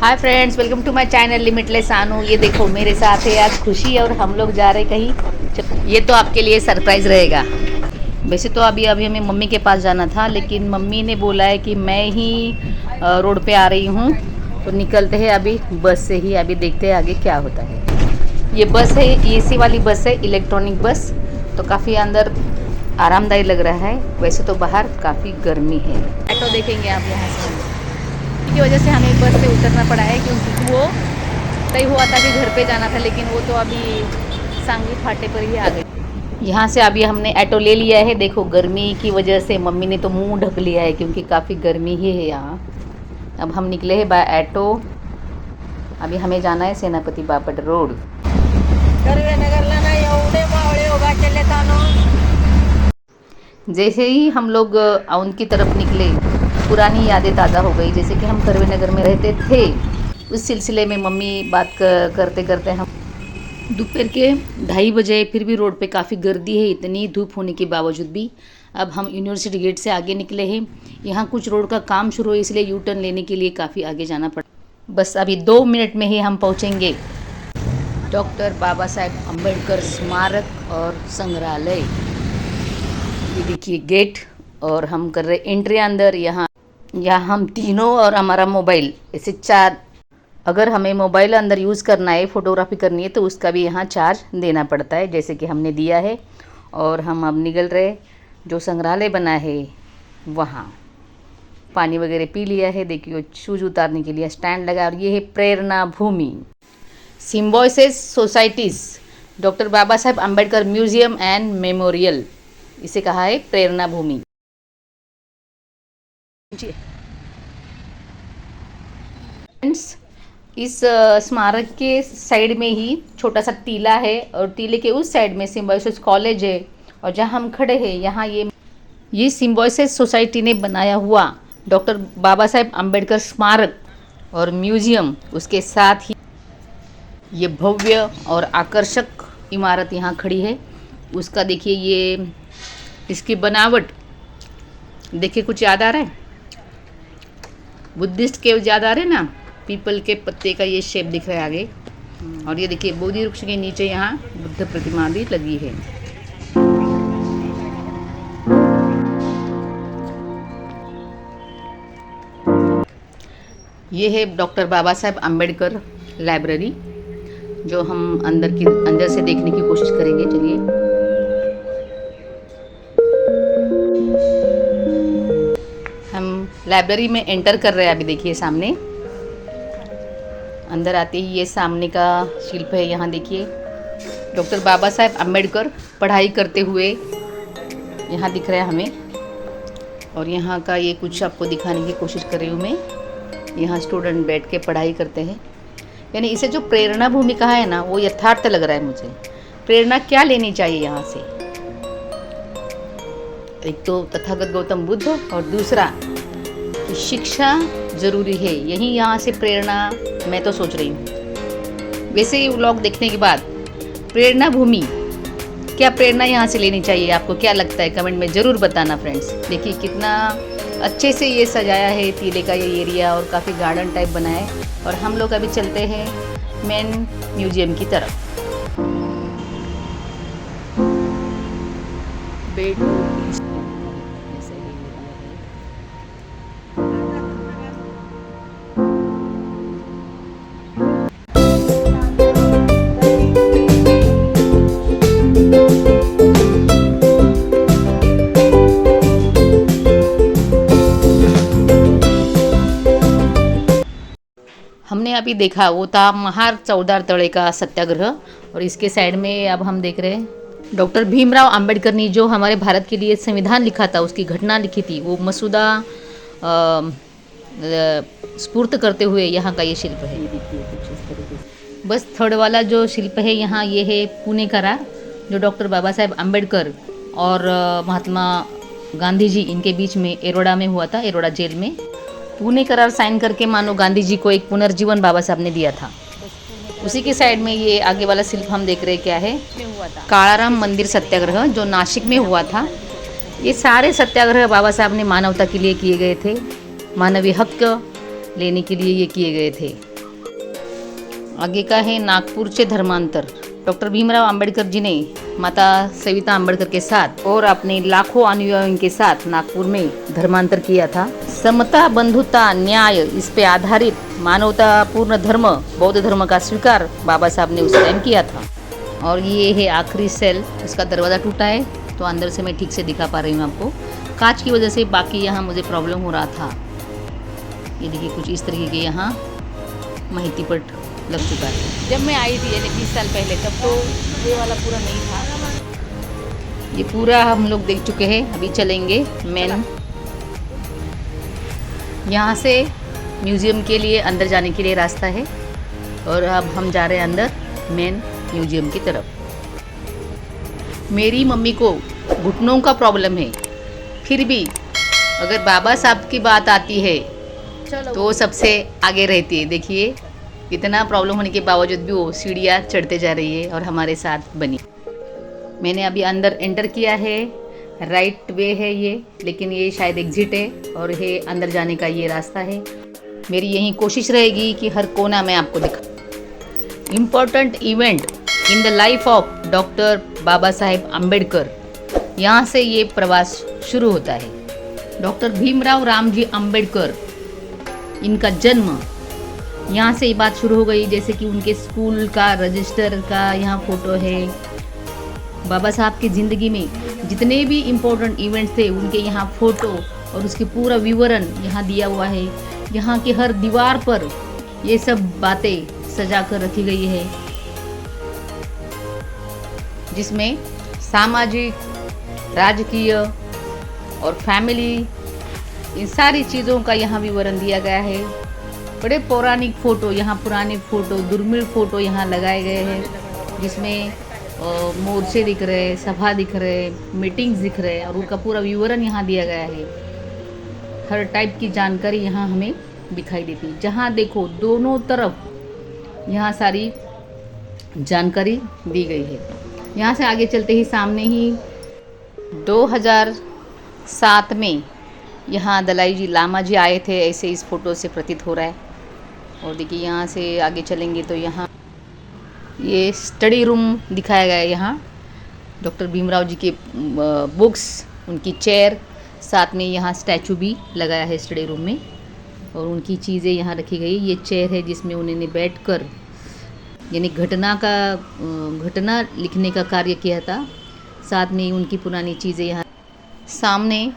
Hi friends, welcome to my channel limitless Anu. ये देखो मेरे साथ है आज खुशी और हम लोग जा रहे कहीं। ये तो आपके लिए सरप्राइज़ रहेगा। वैसे तो अभी अभी हमें मम्मी के पास जाना था, लेकिन मम्मी ने बोला है कि मैं ही रोड पे आ रही हूँ, तो निकलते हैं अभी बस से ही। अभी देखते हैं आगे क्या होता है। ये बस है, एसी वाली बस है, इलेक्ट्रॉनिक बस, तो काफ़ी अंदर आरामदायी लग रहा है। वैसे तो बाहर काफ़ी गर्मी है। ऑटो देखेंगे आप यहाँ से, की वजह से हमें बस से उतरना पड़ा है, क्योंकि वो तय हुआ था कि घर पे जाना था, लेकिन वो तो अभी सांगी फाटे पर ही आ गई। यहाँ से अभी हमने ऑटो ले लिया है। देखो गर्मी की वजह से मम्मी ने तो मुंह ढक लिया है, क्योंकि काफ़ी गर्मी ही है यहाँ। अब हम निकले हैं बाय ऑटो। अभी हमें जाना है सेनापति बापट रोड। जैसे ही हम लोग औंध की तरफ निकले, पुरानी यादें ताज़ा हो गई। जैसे कि हम करवे नगर में रहते थे, उस सिलसिले में मम्मी बात करते करते हम दोपहर के 2:30 बजे, फिर भी रोड पे काफ़ी गर्दी है, इतनी धूप होने के बावजूद भी। अब हम यूनिवर्सिटी गेट से आगे निकले हैं। यहाँ कुछ रोड का काम शुरू है, इसलिए यू टर्न लेने के लिए काफ़ी आगे जाना पड़ा। बस अभी 2 मिनट में ही हम पहुँचेंगे डॉक्टर बाबा साहेब अम्बेडकर स्मारक और संग्रहालय। ये देखिए गेट, और हम कर रहे एंट्री अंदर। यहाँ हम तीनों और हमारा मोबाइल, ऐसे 4। अगर हमें मोबाइल अंदर यूज़ करना है, फ़ोटोग्राफी करनी है, तो उसका भी यहाँ चार्ज देना पड़ता है, जैसे कि हमने दिया है। और हम अब निकल रहे जो संग्रहालय बना है वहाँ। पानी वगैरह पी लिया है। देखिए शूज़ उतारने के लिए स्टैंड लगा। और ये है Prerna Bhumi, Symbiosis societies, doctor Baba Saheb Ambedkar museum and memorial, इसे कहा है प्रेरणा भूमि। इस स्मारक के साइड में ही छोटा सा टीला है, और टीले के उस साइड में सिम्बोसिस कॉलेज है। और जहाँ हम खड़े हैं यहाँ ये सिम्बोसिस सोसाइटी ने बनाया हुआ डॉक्टर बाबा साहेब अम्बेडकर स्मारक और म्यूजियम, उसके साथ ही ये भव्य और आकर्षक इमारत यहाँ खड़ी है। उसका देखिए ये इसकी बनावट देखिए, कुछ याद आ रहा है, बुद्धिस्ट के याद आ रहे हैं ना, पीपल के पत्ते का ये शेप दिख रहा है आगे। और ये देखिए बोधि वृक्ष के नीचे यहाँ बुद्ध प्रतिमा भी लगी है। ये है डॉक्टर बाबा साहेब अम्बेडकर लाइब्रेरी, जो हम अंदर से देखने की कोशिश करेंगे। चलिए, हम लाइब्रेरी में एंटर कर रहे हैं। अभी देखिए सामने, अंदर आते ही ये सामने का शिल्प है। यहाँ देखिए डॉक्टर बाबा साहेब अम्बेडकर पढ़ाई करते हुए यहाँ दिख रहा है हमें। और यहाँ का ये कुछ आपको दिखाने की कोशिश कर रही हूँ मैं। यहाँ स्टूडेंट बैठ के पढ़ाई करते हैं। यानी इसे जो प्रेरणा भूमि कहा है ना, वो यथार्थ लग रहा है मुझे। प्रेरणा क्या लेनी चाहिए यहाँ से? एक तो तथागत गौतम बुद्ध, और दूसरा कि शिक्षा ज़रूरी है। यही यहाँ से प्रेरणा मैं तो सोच रही हूँ। वैसे ही व्लॉग देखने के बाद प्रेरणा भूमि, क्या प्रेरणा यहाँ से लेनी चाहिए? आपको क्या लगता है? कमेंट में ज़रूर बताना फ्रेंड्स। देखिए कितना अच्छे से ये सजाया है टीले का ये एरिया, और काफ़ी गार्डन टाइप बना है। और हम लोग अभी चलते हैं मेन म्यूजियम की तरफ। हमने अभी देखा वो था महार चौदार तले का सत्याग्रह, और इसके साइड में अब हम देख रहे हैं डॉक्टर भीमराव अंबेडकर ने जो हमारे भारत के लिए संविधान लिखा था, उसकी घटना लिखी थी, वो मसूदा स्फूर्त करते हुए यहाँ का ये शिल्प है। बस थर्ड वाला जो शिल्प है यहाँ, ये है पुणे करार, जो डॉक्टर बाबा साहेब अम्बेडकर और महात्मा गांधी जी इनके बीच में एरोडा में हुआ था, एरोडा जेल में। पुणे करार साइन करके मानो गांधी जी को एक पुनर्जीवन बाबा साहब ने दिया था। उसी के साइड में ये आगे वाला शिल्प हम देख रहे हैं, क्या है, कालाराम मंदिर सत्याग्रह, जो नासिक में हुआ था। ये सारे सत्याग्रह बाबा साहब ने मानवता के लिए किए गए थे, मानवीय हक लेने के लिए ये किए गए थे। आगे का है नागपूरचे धर्मांतर। डॉक्टर भीमराव अंबेडकर जी ने माता सविता अंबेडकर के साथ और अपने लाखों अनुयायियों के साथ नागपुर में धर्मांतर किया था। समता, बंधुता, न्याय इस पे आधारित मानवतापूर्ण धर्म, बौद्ध धर्म का स्वीकार बाबा साहब ने उस टाइम किया था। और ये है आखिरी सेल, इसका दरवाज़ा टूटा है तो अंदर से मैं ठीक से दिखा पा रही हूँ आपको। कांच की वजह से बाकी यहाँ मुझे प्रॉब्लम हो रहा था। ये देखिए कुछ इस तरीके के यहाँ माहिती पट लग चुका है। जब मैं आई थी यानी 20 साल पहले, तब तो ये वाला पूरा नहीं था। ये पूरा हम लोग देख चुके हैं। अभी चलेंगे मेन, यहाँ से म्यूज़ियम के लिए अंदर जाने के लिए रास्ता है। और अब हम जा रहे हैं अंदर मेन म्यूज़ियम की तरफ। मेरी मम्मी को घुटनों का प्रॉब्लम है, फिर भी अगर बाबा साहब की बात आती है तो सबसे आगे रहती है। देखिए इतना प्रॉब्लम होने के बावजूद भी वो सीढ़ियाँ चढ़ते जा रही है और हमारे साथ बनी। मैंने अभी अंदर एंटर किया है, राइट वे है ये, लेकिन ये शायद एग्जिट है और ये अंदर जाने का ये रास्ता है। मेरी यही कोशिश रहेगी कि हर कोना मैं आपको दिखा। Important event in the life of doctor Baba Saheb Ambedkar, यहाँ से ये प्रवास शुरू होता है। डॉक्टर भीमराव रामजी अम्बेडकर, इनका जन्म, यहाँ से ये बात शुरू हो गई। जैसे कि उनके स्कूल का रजिस्टर का यहाँ फोटो है। बाबा साहब की ज़िंदगी में जितने भी इम्पोर्टेंट इवेंट्स थे उनके यहाँ फ़ोटो और उसके पूरा विवरण यहाँ दिया हुआ है। यहाँ की हर दीवार पर ये सब बातें सजा कर रखी गई है, जिसमें सामाजिक, राजकीय और फैमिली, इन सारी चीज़ों का यहाँ विवरण दिया गया है। बड़े पौराणिक फ़ोटो, यहाँ पुराने फ़ोटो, दुर्मिळ फ़ोटो यहाँ लगाए गए हैं, जिसमें मोर्चे दिख रहे, सभा दिख रहे, मीटिंग्स दिख रहे और उनका पूरा विवरण यहाँ दिया गया है। हर टाइप की जानकारी यहाँ हमें दिखाई देती है। जहाँ देखो दोनों तरफ यहाँ सारी जानकारी दी गई है। यहाँ से आगे चलते ही सामने ही 2007 में यहाँ दलाई जी लामा जी आए थे, ऐसे इस फ़ोटो से प्रतीत हो रहा है। और देखिए यहाँ से आगे चलेंगे तो यहाँ ये स्टडी रूम दिखाया गया है। यहाँ डॉक्टर भीमराव जी के बुक्स, उनकी चेयर, साथ में यहाँ स्टैचू भी लगाया है स्टडी रूम में और उनकी चीज़ें यहाँ रखी गई। ये चेयर है जिसमें उन्होंने बैठकर यानी घटना लिखने का कार्य किया था। साथ में उनकी पुरानी चीज़ें यहाँ। सामने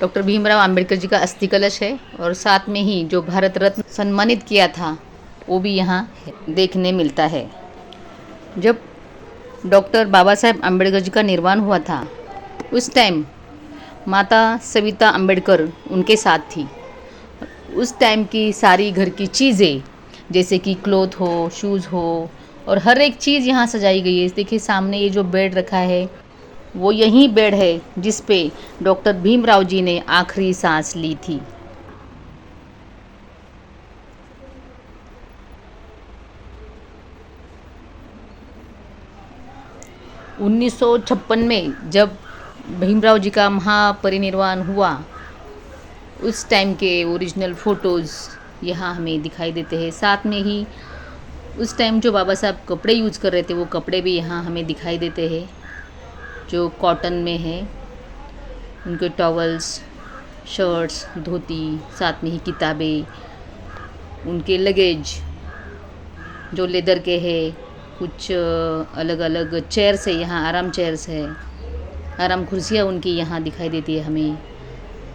डॉक्टर भीमराव अंबेडकर जी का अस्थि कलश है और साथ में ही जो भारत रत्न सम्मानित किया था वो भी यहाँ देखने मिलता है। जब डॉक्टर बाबा साहेब अम्बेडकर जी का निर्वाण हुआ था उस टाइम माता सविता अम्बेडकर उनके साथ थी। उस टाइम की सारी घर की चीज़ें जैसे कि क्लोथ हो, शूज़ हो और हर एक चीज़ यहाँ सजाई गई है। देखिए सामने ये जो बेड रखा है वो यही बेड है जिस पे डॉक्टर भीमराव जी ने आखिरी सांस ली थी। उन्नीस सौ 56 में जब भीमराव जी का महापरिनिर्वाण हुआ उस टाइम के ओरिजिनल फ़ोटोज़ यहाँ हमें दिखाई देते हैं। साथ में ही उस टाइम जो बाबा साहब कपड़े यूज़ कर रहे थे वो कपड़े भी यहाँ हमें दिखाई देते हैं, जो कॉटन में है। उनके टॉवल्स, शर्ट्स, धोती, साथ में ही किताबें, उनके लगेज जो लेदर के हैं, कुछ अलग अलग चेयर्स है यहाँ, आराम चेयर्स है, आराम कुर्सियाँ उनकी यहाँ दिखाई देती है हमें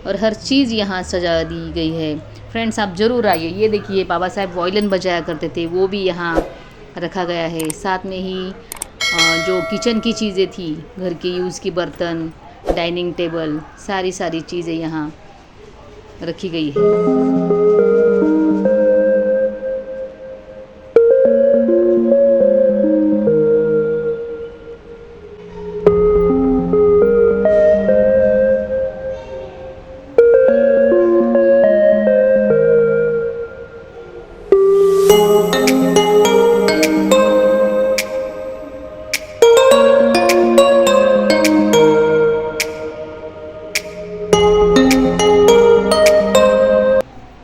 और हर चीज़ यहाँ सजा दी गई है। फ्रेंड्स आप ज़रूर आइए। ये देखिए बाबा साहब वायलिन बजाया करते थे वो भी यहाँ रखा गया है। साथ में ही जो किचन की चीज़ें थी, घर के यूज़ की बर्तन, डाइनिंग टेबल, सारी चीज़ें यहाँ रखी गई है।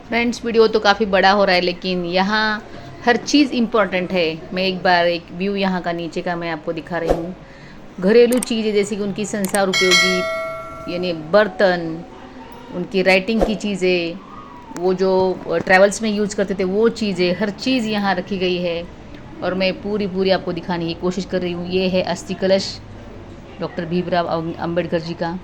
फ्रेंड्स वीडियो तो काफ़ी बड़ा हो रहा है लेकिन यहाँ हर चीज़ इम्पोर्टेंट है। मैं एक बार एक व्यू यहाँ का नीचे का मैं आपको दिखा रही हूँ। घरेलू चीज़ें जैसे कि उनकी संसार उपयोगी यानी बर्तन, उनकी राइटिंग की चीज़ें, वो जो ट्रैवल्स में यूज़ करते थे वो चीज़ें, हर चीज़ यहाँ रखी गई है और मैं पूरी पूरी आपको दिखाने की कोशिश कर रही हूँ। ये है अस्थि कलश डॉक्टर भीमराव अंबेडकर जी का।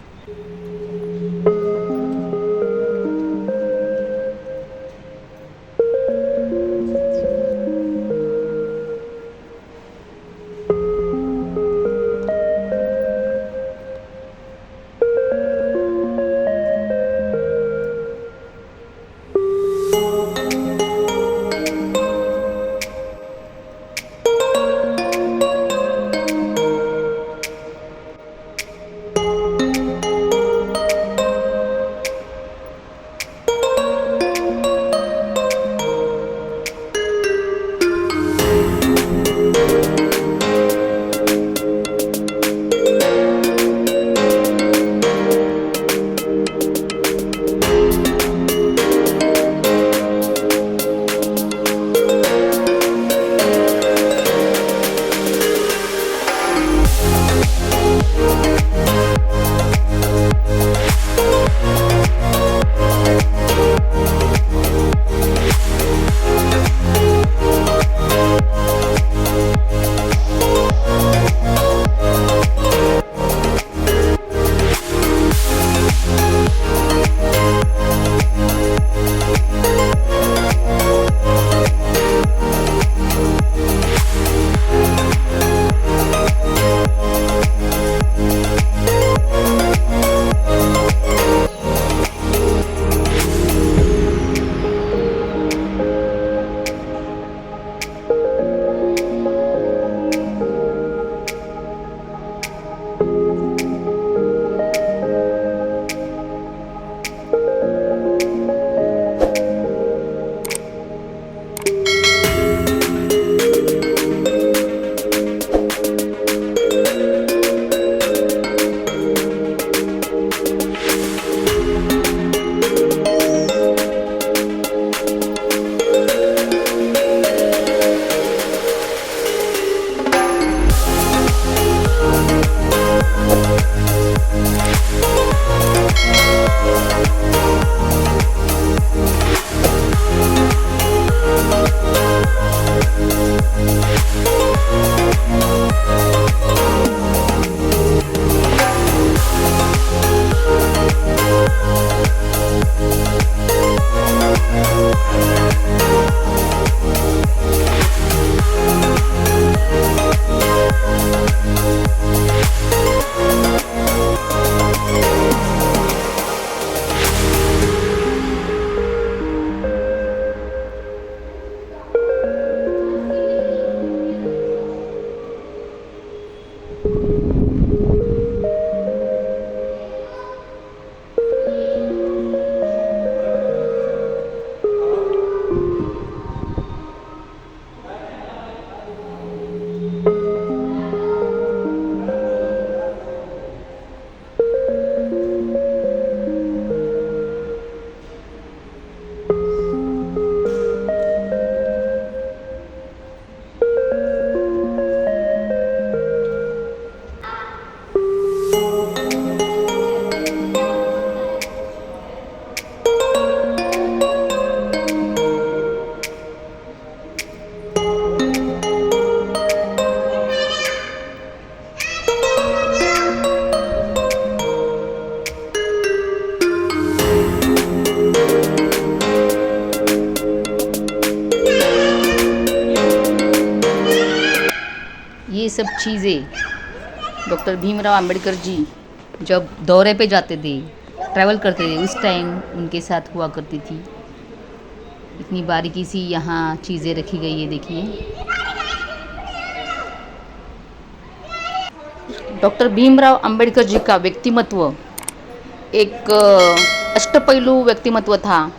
ये सब चीज़ें डॉक्टर भीमराव अंबेडकर जी जब दौरे पे जाते थे, ट्रैवल करते थे, उस टाइम उनके साथ हुआ करती थी। इतनी बारीकी से यहाँ चीज़ें रखी गई है, देखिए। डॉक्टर भीमराव अंबेडकर जी का व्यक्तिमत्व एक अष्टपैलू व्यक्तिमत्व था।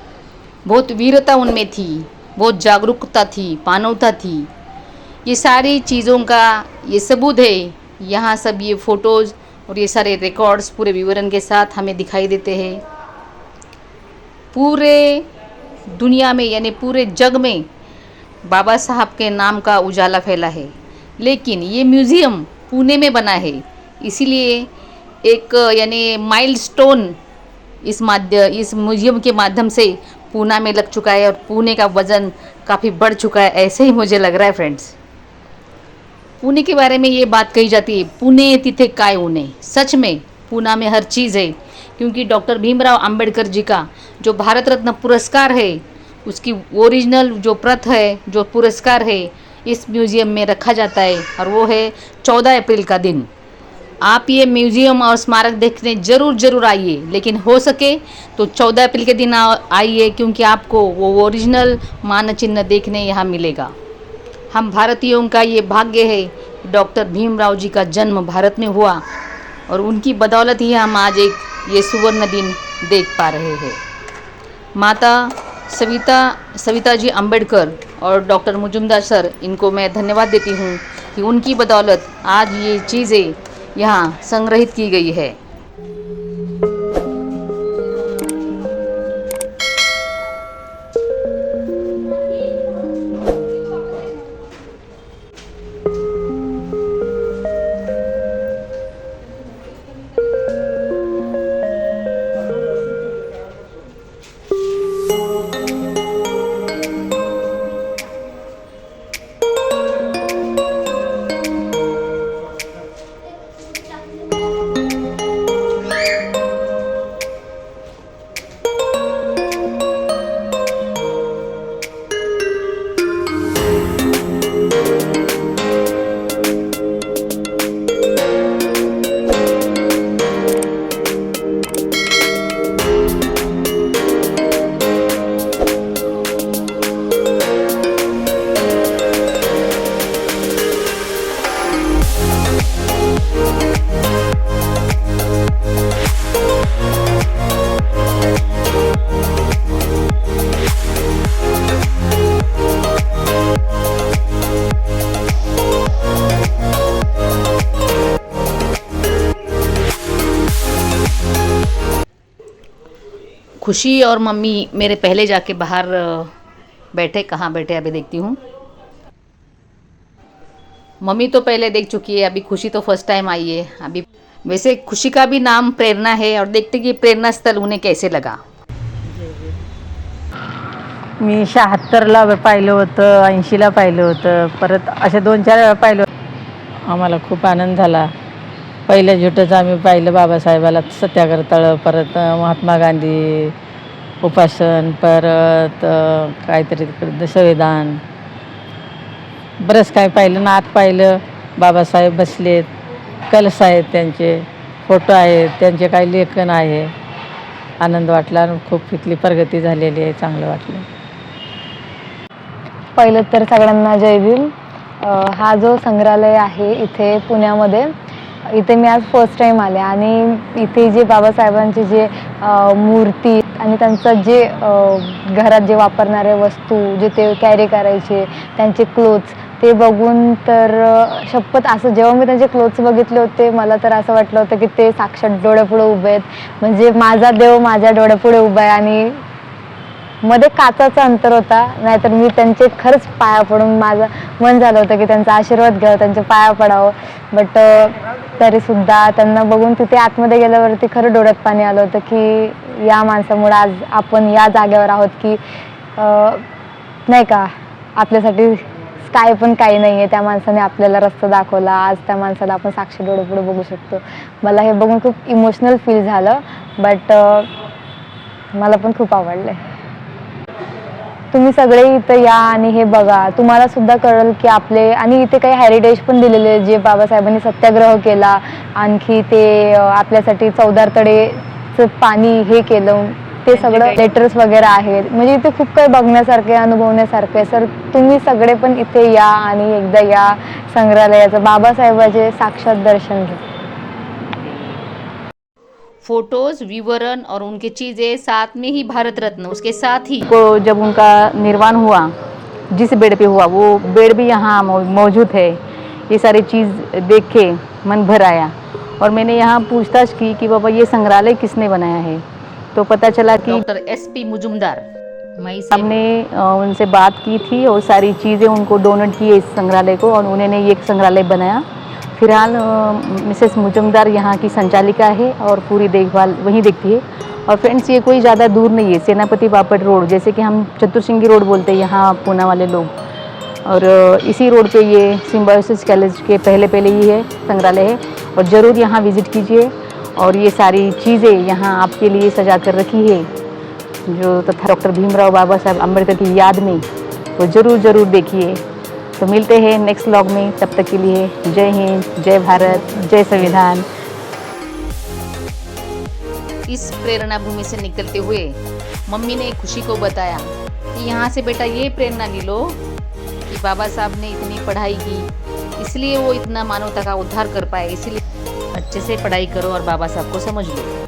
बहुत वीरता उनमें थी, बहुत जागरूकता थी, मानवता थी। ये सारी चीज़ों का ये सबूत है। यहाँ सब ये फ़ोटोज़ और ये सारे रिकॉर्ड्स पूरे विवरण के साथ हमें दिखाई देते हैं। पूरे दुनिया में यानी पूरे जग में बाबा साहब के नाम का उजाला फैला है। लेकिन ये म्यूज़ियम पुणे में बना है, इसीलिए एक यानी माइलस्टोन इस म्यूज़ियम के माध्यम से पूना में लग चुका है और पुणे का वज़न काफ़ी बढ़ चुका है, ऐसे ही मुझे लग रहा है फ्रेंड्स। पुणे के बारे में ये बात कही जाती है, पुणे तिथे काय उने। सच में पूना में हर चीज़ है, क्योंकि डॉक्टर भीमराव अंबेडकर जी का जो भारत रत्न पुरस्कार है, उसकी ओरिजिनल जो प्रत है, जो पुरस्कार है, इस म्यूज़ियम में रखा जाता है और वो है 14 अप्रैल का दिन। आप ये म्यूज़ियम और स्मारक देखने ज़रूर आइए, लेकिन हो सके तो 14 अप्रैल के दिन आइए, क्योंकि आपको वो ओरिजिनल मानचिन्ह देखने यहाँ मिलेगा। हम भारतीयों का ये भाग्य है, डॉक्टर भीमराव जी का जन्म भारत में हुआ और उनकी बदौलत ही हम आज एक ये सुवर्ण दिन देख पा रहे हैं। माता सविता जी अंबेडकर और डॉक्टर मुजुमदार सर, इनको मैं धन्यवाद देती हूँ कि उनकी बदौलत आज ये चीज़ें यहाँ संग्रहित की गई है। खुशी और मम्मी मेरे पहले जाके बाहर बैठे, कहाँ बैठे अभी देखती हूँ। मम्मी तो पहले देख चुकी है, अभी खुशी तो फर्स्ट टाइम आई है। अभी वैसे खुशी का भी नाम प्रेरणा है, और देखते कि प्रेरणा स्थल उन्हें कैसे लगा। मी 76ला पाहिलं होतं, 80ला पाहिलं होतं, परत असे 2-4 वेळा पाहिलं. आम्हाला खूप आनंद झाला. पहिल्या झुटच आम्ही पाहिलं बाबासाहेबाला, सत्याग्रह तळ, परत महात्मा गांधी उपासन, परत काहीतरी तिकडे संविधान, बरंच काय पाहिलं ना. आत पाहिलं, बाबासाहेब बसलेत, कलश आहेत, त्यांचे फोटो आहेत, त्यांचे काही लेखन आहे. आनंद वाटला आणि खूप इथली प्रगती झालेली आहे, चांगलं वाटलं. पहिलं तर सगळ्यांना जय भीम. हा जो संग्रहालय आहे इथे पुण्यामध्ये, इथे मी आज फर्स्ट टाइम आले आणि इथे जे बाबासाहेबांची जे मूर्ती आणि त्यांचं जे घरात जे वापरणारे वस्तू, जे ते कॅरी करायचे, त्यांचे क्लोथ्स, ते बघून तर शपथ असं जेव्हा मी त्यांचे क्लोथ्स बघितले होते, मला तर असं वाटलं होतं की ते साक्षात डोळ्यापुढे उभे आहेत. म्हणजे माझा देव माझ्या डोळ्यापुढे उभा आहे आणि मध्ये काचाचा अंतर होता, नाहीतर मी त्यांचे खरंच पाया पडून माझं मन झालं होतं की त्यांचा आशीर्वाद घ्यावं, त्यांचे पाया पडावं. बट तरीसुद्धा त्यांना बघून तिथे आतमध्ये गेल्यावरती खरं डोळ्यात पाणी आलं होतं की या माणसामुळे आज आपण या जागेवर आहोत, की नाही का, आपल्यासाठी काय पण काही नाही आहे. त्या माणसाने आपल्याला रस्ता दाखवला, आज त्या माणसाला आपण साक्षी डोळ्यापुढे बघू शकतो. मला हे बघून खूप इमोशनल फील झालं, बट मला पण खूप आवडलं. तुम्ही सगळे इथं या आणि हे बघा, तुम्हाला सुद्धा कळेल की आपले, आणि इथे काही हेरिटेज पण दिलेले जे बाबासाहेबांनी सत्याग्रह केला, आणखी ते आपल्यासाठी 14 तळेचं पाणी हे केलं, ते सगळं लेटर्स वगैरे आहेत. म्हणजे इथे खूप काही बघण्यासारखे, अनुभवण्यासारखे आहे. सर तुम्ही सगळे पण इथे या आणि एकदा या संग्रहालयाचं, बाबासाहेबाचे साक्षात दर्शन घ्या. फोटोज, विवरण और उनके चीज़ें, साथ में ही भारत रत्न, उसके साथ ही को जब उनका निर्वाण हुआ, जिस बेड पे हुआ, वो बेड भी यहाँ मौजूद है। ये सारी चीज़ देख के मन भर आया और मैंने यहाँ पूछताछ की कि बाबा ये संग्रहालय किसने बनाया है, तो पता चला कि डॉक्टर SP मुजुमदार, मई से हमने उनसे बात की थी और सारी चीज़ें उनको डोनेट की है इस संग्रहालय को, और उन्होंने ये एक संग्रहालय बनाया। फिलहाल मिसेस मुजुमदार यहाँ की संचालिका है और पूरी देखभाल वहीं देखती है। और फ्रेंड्स, ये कोई ज़्यादा दूर नहीं है, सेनापति बापट रोड, जैसे कि हम चतुरसिंगी रोड बोलते हैं यहाँ पूना वाले लोग, और इसी रोड पे ये सिम्बायोसिस कॉलेज के पहले ही है संग्रहालय है। और ज़रूर यहाँ विज़िट कीजिए, और ये सारी चीज़ें यहाँ आपके लिए सजा कर रखी है जो तथा डॉक्टर भीमराव बाबा साहब अम्बेडकर की याद में, तो ज़रूर देखिए। तो मिलते हैं नेक्स्ट व्लॉग में, तब तक के लिए जय हिंद, जय भारत, जय संविधान। इस प्रेरणा भूमि से निकलते हुए मम्मी ने खुशी को बताया कि यहाँ से बेटा ये प्रेरणा ले लो कि बाबा साहब ने इतनी पढ़ाई की, इसलिए वो इतना मानवता का उद्धार कर पाए, इसीलिए अच्छे से पढ़ाई करो और बाबा साहब को समझ लो।